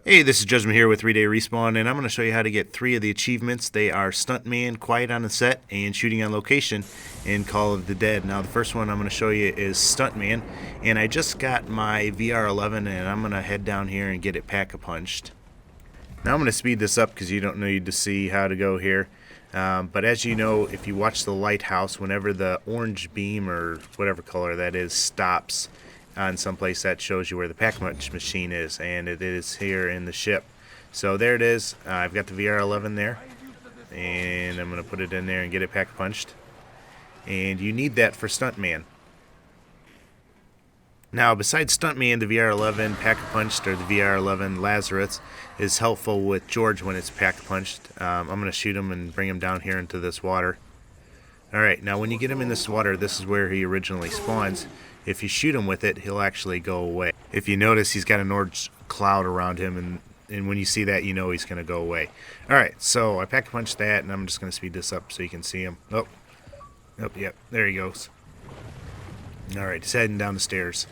Hey, this is Judgment here with 3-Day Respawn, and I'm going to show you how to get 3 of the achievements. They are Stuntman, Quiet on the Set, and Shooting on Location in Call of the Dead. Now, the first one I'm going to show you is Stuntman, and I just got my VR11, and I'm going to head down here and get it pack-a-punched. Now, I'm going to speed this up because you don't need to see how to go here. But as you know, if you watch the lighthouse, whenever the orange beam or whatever color that is stops on someplace, that shows you where the pack-a-punch machine is, and it is here in the ship. So there it is. I've got the VR11 there, and I'm going to put it in there and get it pack-a-punched. And you need that for Stuntman. Now, besides Stuntman, the VR11 pack-a-punched, or the VR11 Lazarus, is helpful with George when it's pack-a-punched. I'm going to shoot him and bring him down here into this water. Alright, now when you get him in this water, this is where he originally spawns. If you shoot him with it, he'll actually go away. If you notice, he's got an orange cloud around him, and when you see that, you know he's going to go away. Alright, so I pack-a-punched that, and I'm just going to speed this up so you can see him. Oh, yep, there he goes. Alright, he's heading down the stairs.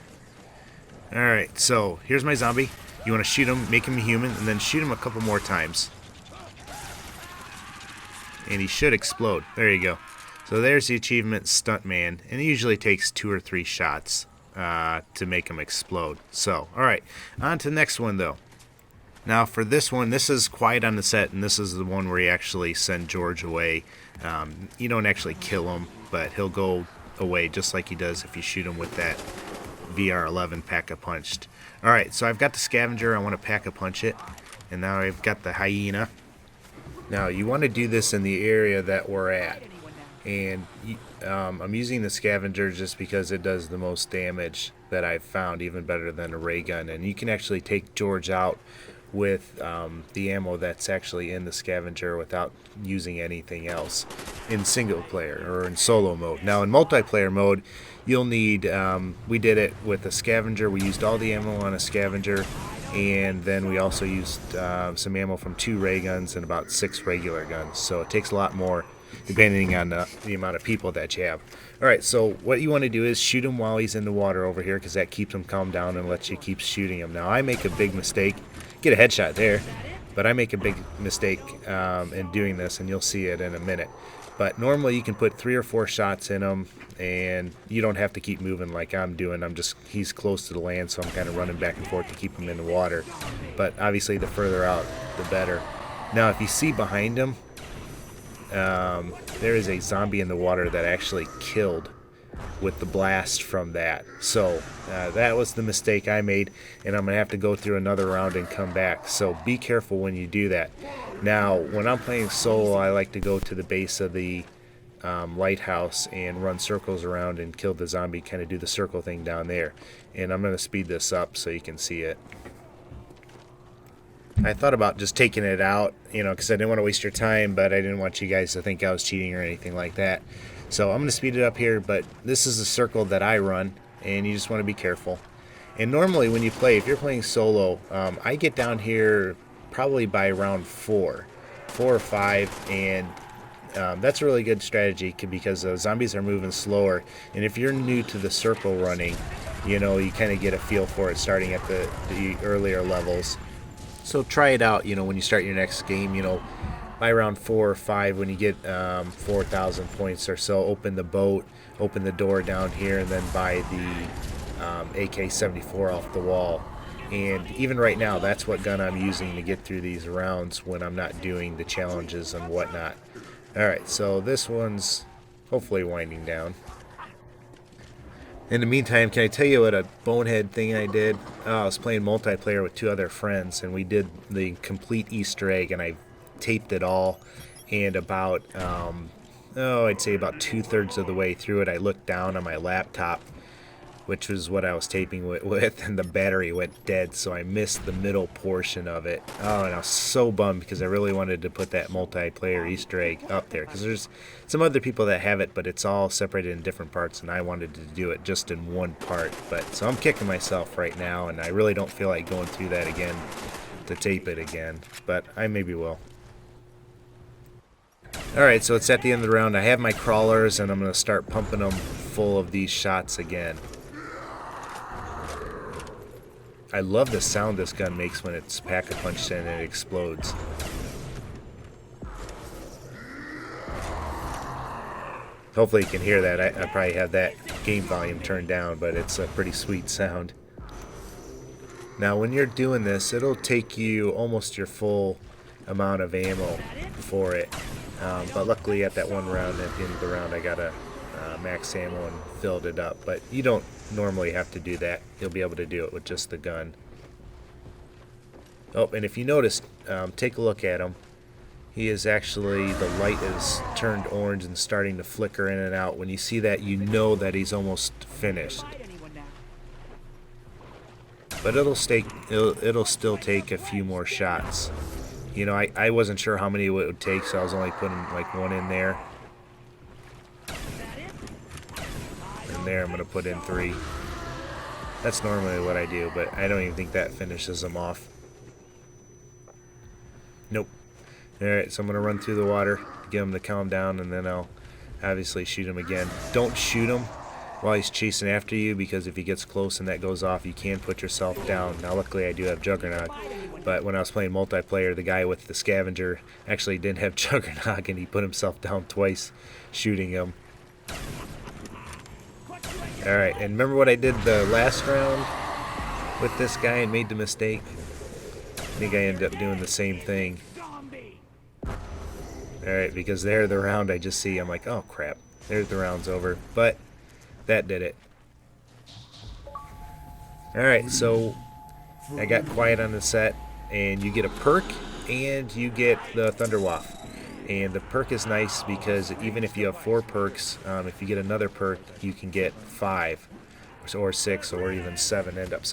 Alright, so here's my zombie. You want to shoot him, make him human, and then shoot him a couple more times. And he should explode. There you go. So there's the achievement, Stuntman, and it usually takes 2 or 3 shots to make him explode. So, alright, on to the next one though. Now for this one, this is Quiet on the Set, and this is the one where you actually send George away. You don't actually kill him, but he'll go away just like he does if you shoot him with that VR11 pack-a-punched. Alright, so I've got the scavenger, I want to pack-a-punch it, and now I've got the hyena. Now you want to do this in the area that we're at. And I'm using the scavenger just because it does the most damage that I've found, even better than a ray gun. And you can actually take George out with the ammo that's actually in the scavenger without using anything else in single player or in solo mode. Now in multiplayer mode, you'll need, we did it with a scavenger. We used all the ammo on a scavenger, and then we also used some ammo from 2 ray guns and about 6 regular guns. So it takes a lot more depending on the amount of people that you have. Alright, so what you want to do is shoot him while he's in the water over here, because that keeps him calm down and lets you keep shooting him. Now I make a big mistake, get a headshot there, but I make a big mistake in doing this, and you'll see it in a minute. But normally you can put 3 or 4 shots in him, and you don't have to keep moving like I'm doing. He's close to the land, so I'm kind of running back and forth to keep him in the water. But obviously the further out, the better. Now if you see behind him, there is a zombie in the water that actually killed with the blast from that. So that was the mistake I made, and I'm going to have to go through another round and come back. So be careful when you do that. Now, when I'm playing solo, I like to go to the base of the lighthouse and run circles around and kill the zombie, kind of do the circle thing down there. And I'm going to speed this up so you can see it. I thought about just taking it out, because I didn't want to waste your time, but I didn't want you guys to think I was cheating or anything like that. So I'm going to speed it up here, but this is a circle that I run, and you just want to be careful. And normally when you play, if you're playing solo, I get down here probably by round 4 or 5, and that's a really good strategy because zombies are moving slower. And if you're new to the circle running, you kind of get a feel for it starting at the earlier levels. So try it out, when you start your next game, by round 4 or 5, when you get 4,000 points or so, open the boat, open the door down here, and then buy the AK-74 off the wall. And even right now, that's what gun I'm using to get through these rounds when I'm not doing the challenges and whatnot. Alright, so this one's hopefully winding down. In the meantime, can I tell you what a bonehead thing I did? I was playing multiplayer with 2 other friends, and we did the complete Easter egg, and I taped it all. And about, I'd say about 2/3 of the way through it, I looked down on my laptop, which was what I was taping with, and the battery went dead, so I missed the middle portion of it. Oh, and I was so bummed because I really wanted to put that multiplayer Easter egg up there, because there's some other people that have it, but it's all separated in different parts, and I wanted to do it just in one part. But so I'm kicking myself right now, and I really don't feel like going through that again to tape it again, but I maybe will. Alright, so it's at the end of the round. I have my crawlers, and I'm going to start pumping them full of these shots again. I love the sound this gun makes when it's pack-a-punched and it explodes. Hopefully you can hear that. I probably have that game volume turned down, but it's a pretty sweet sound. Now when you're doing this, it'll take you almost your full amount of ammo for it. But luckily at that one round, at the end of the round, I got a max ammo and filled it up. But you don't normally have to do that. You'll be able to do it with just the gun. Oh, and if you notice, take a look at him. He is actually, the light is turned orange and starting to flicker in and out. When you see that, you know that he's almost finished. But it'll still take a few more shots. You know, I wasn't sure how many it would take, so I was only putting like one in there. And there I'm going to put in 3. That's normally what I do, but I don't even think that finishes them off. Nope. Alright, so I'm going to run through the water, get him to calm down, and then I'll obviously shoot him again. Don't shoot him while he's chasing after you, because if he gets close and that goes off, you can put yourself down. Now luckily I do have Juggernaut, but when I was playing multiplayer, the guy with the scavenger actually didn't have Juggernaut, and he put himself down twice shooting him. Alright, and remember what I did the last round with this guy and made the mistake? I think I ended up doing the same thing. Alright, because there the round I just see, I'm like, oh crap, there's the round's over. But that did it. Alright, so I got quiet on the set, and you get a perk and you get the Thunder Waff. And the perk is nice because even if you have 4 perks, if you get another perk, you can get 5 or 6 or even 7, end up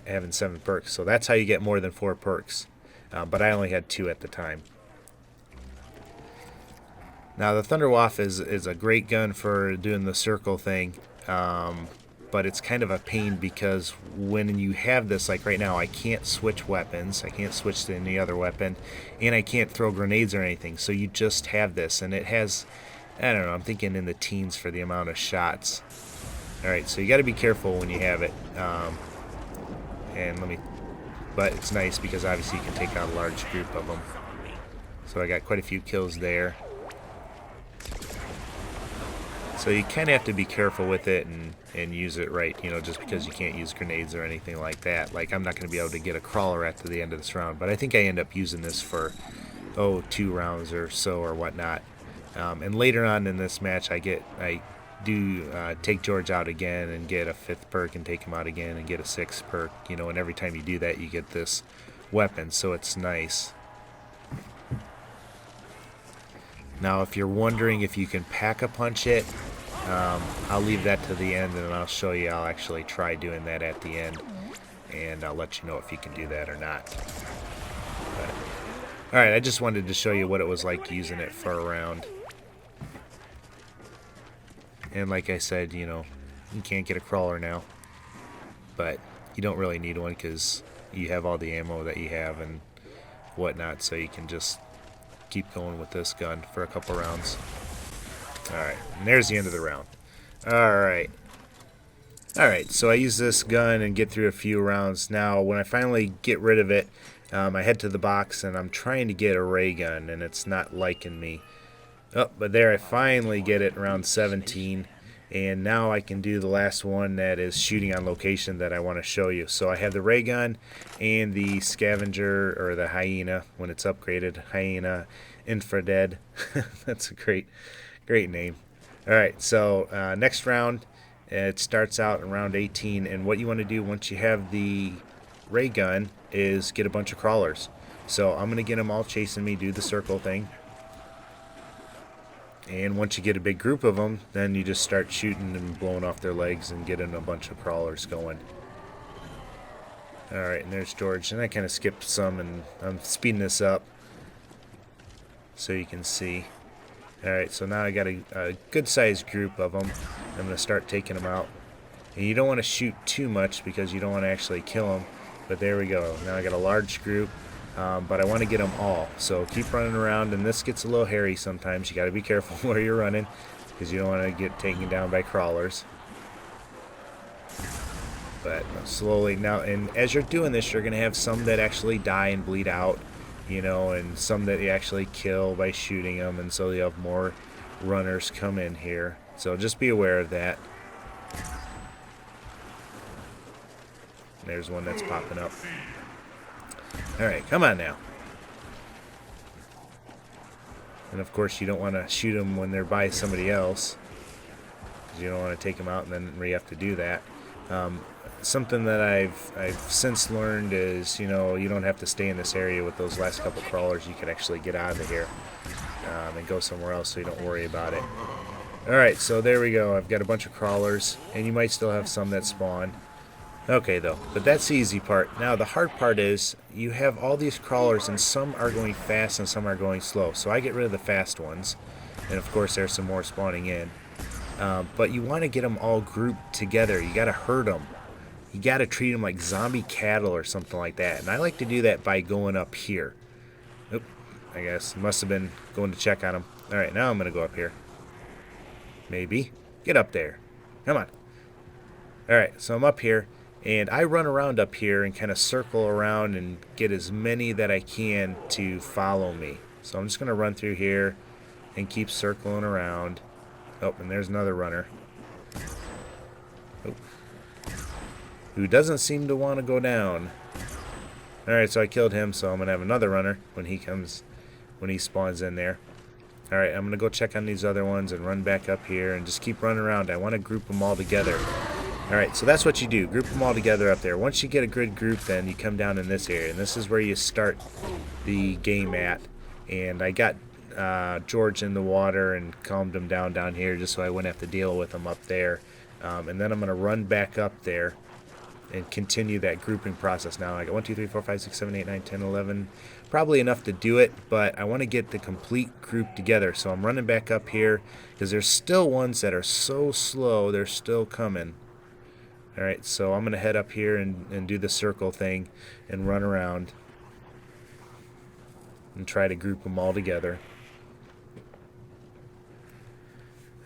having 7 perks. So that's how you get more than 4 perks. But I only had 2 at the time. Now the Thunder Waff is a great gun for doing the circle thing, but it's kind of a pain because when you have this, like right now, I can't switch weapons, I can't switch to any other weapon, and I can't throw grenades or anything, so you just have this, and it has, I don't know, I'm thinking in the teens for the amount of shots. Alright, so you got to be careful when you have it, but it's nice because obviously you can take out a large group of them. So I got quite a few kills there. So you kind of have to be careful with it and use it right, you know, just because you can't use grenades or anything like that. Like, I'm not going to be able to get a crawler at the end of this round, but I think I end up using this for, 2 rounds or so or whatnot. And later on in this match, I do take George out again and get a 5th perk and take him out again and get a 6th perk, you know, and every time you do that, you get this weapon, so it's nice. Now, if you're wondering if you can pack-a-punch it, I'll leave that to the end, and I'll show you. I'll actually try doing that at the end, and I'll let you know if you can do that or not. Alright, I just wanted to show you what it was like using it for a round. And like I said, you know, you can't get a crawler now, but you don't really need one because you have all the ammo that you have and whatnot, so you can just keep going with this gun for a couple rounds. Alright, and there's the end of the round. Alright, so I use this gun and get through a few rounds. Now, when I finally get rid of it, I head to the box and I'm trying to get a ray gun, and it's not liking me. Oh, but there I finally get it around 17, and now I can do the last one that is shooting on location that I want to show you. So I have the ray gun and the scavenger, or the hyena when it's upgraded, hyena infrared. That's a great name. Alright, so next round, it starts out in round 18, and what you want to do once you have the ray gun is get a bunch of crawlers. So I'm going to get them all chasing me, do the circle thing. And once you get a big group of them, then you just start shooting and blowing off their legs and getting a bunch of crawlers going. Alright, and there's George. And I kind of skipped some, and I'm speeding this up so you can see. Alright, so now I got a good-sized group of them. I'm going to start taking them out. And you don't want to shoot too much because you don't want to actually kill them. But there we go. Now I got a large group. But I want to get them all, so keep running around, and this gets a little hairy sometimes. You got to be careful where you're running because you don't want to get taken down by crawlers. But slowly now, and as you're doing this, you're going to have some that actually die and bleed out, you know, and some that you actually kill by shooting them, and so you have more runners come in here. So just be aware of that. There's one that's popping up. Alright, come on now. And of course you don't want to shoot them when they're by somebody else, because you don't want to take them out and then you have to do that. Something that I've since learned is, you know, you don't have to stay in this area with those last couple crawlers. You can actually get out of here and go somewhere else, so you don't worry about it. Alright, so there we go. I've got a bunch of crawlers, and you might still have some that spawn. Okay, though, but that's the easy part. Now, the hard part is you have all these crawlers, and some are going fast and some are going slow. So I get rid of the fast ones, and of course there's some more spawning in. But you want to get them all grouped together. You got to herd them. You got to treat them like zombie cattle or something like that. And I like to do that by going up here. Oop, I guess must have been going to check on them. All right, now I'm going to go up here. Maybe. Get up there. Come on. All right, so I'm up here. And I run around up here and kind of circle around and get as many that I can to follow me. So I'm just going to run through here and keep circling around. Oh, and there's another runner. Oh. Who doesn't seem to want to go down. Alright, so I killed him, so I'm going to have another runner when he spawns in there. Alright, I'm going to go check on these other ones and run back up here and just keep running around. I want to group them all together. Alright, so that's what you do. Group them all together up there. Once you get a good group, then you come down in this area. And this is where you start the game at. And I got George in the water and calmed him down here just so I wouldn't have to deal with him up there. And then I'm going to run back up there and continue that grouping process. Now I got 1, 2, 3, 4, 5, 6, 7, 8, 9, 10, 11. Probably enough to do it, but I want to get the complete group together. So I'm running back up here because there's still ones that are so slow. They're still coming. Alright, so I'm going to head up here and do the circle thing and run around and try to group them all together.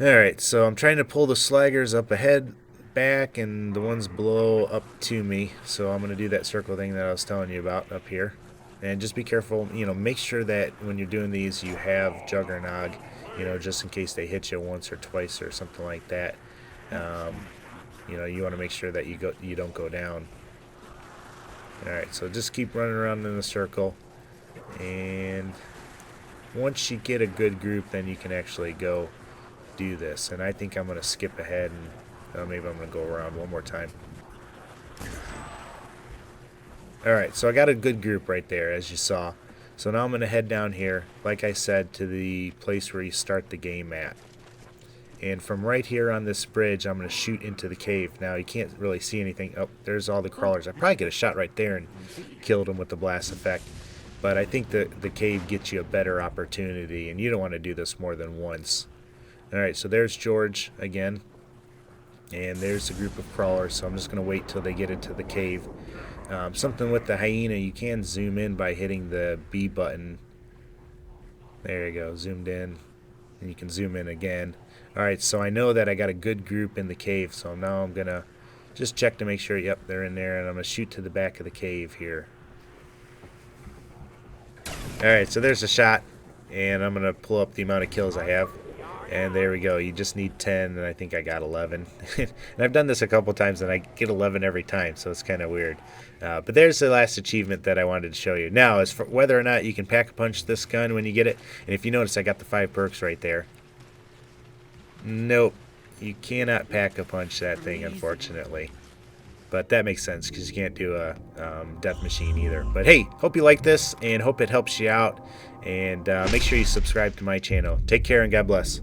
Alright, so I'm trying to pull the slaggers up ahead, back, and the ones below up to me. So I'm going to do that circle thing that I was telling you about up here. And just be careful, you know, make sure that when you're doing these you have Juggernog, you know, just in case they hit you once or twice or something like that. You know, you want to make sure that you don't go down. Alright, so just keep running around in a circle. And once you get a good group, then you can actually go do this. And I think I'm going to skip ahead and maybe I'm going to go around one more time. Alright, so I got a good group right there, as you saw. So now I'm going to head down here, like I said, to the place where you start the game at. And from right here on this bridge, I'm going to shoot into the cave. Now, you can't really see anything. Oh, there's all the crawlers. I probably get a shot right there and killed them with the blast effect. But I think the cave gets you a better opportunity, and you don't want to do this more than once. Alright, so there's George again. And there's a group of crawlers, so I'm just going to wait till they get into the cave. Something with the hyena, you can zoom in by hitting the B button. There you go, zoomed in. And you can zoom in again. Alright, so I know that I got a good group in the cave, so now I'm going to just check to make sure, yep, they're in there, and I'm going to shoot to the back of the cave here. Alright, so there's a shot, and I'm going to pull up the amount of kills I have. And there we go. You just need 10, and I think I got 11. And I've done this a couple times, and I get 11 every time, so it's kind of weird. But there's the last achievement that I wanted to show you. Now, as for whether or not you can pack-a-punch this gun when you get it, and if you notice, I got the 5 perks right there. Nope. You cannot pack-a-punch that thing, unfortunately. But that makes sense, because you can't do a death machine either. But hey, hope you like this, and hope it helps you out. And make sure you subscribe to my channel. Take care, and God bless.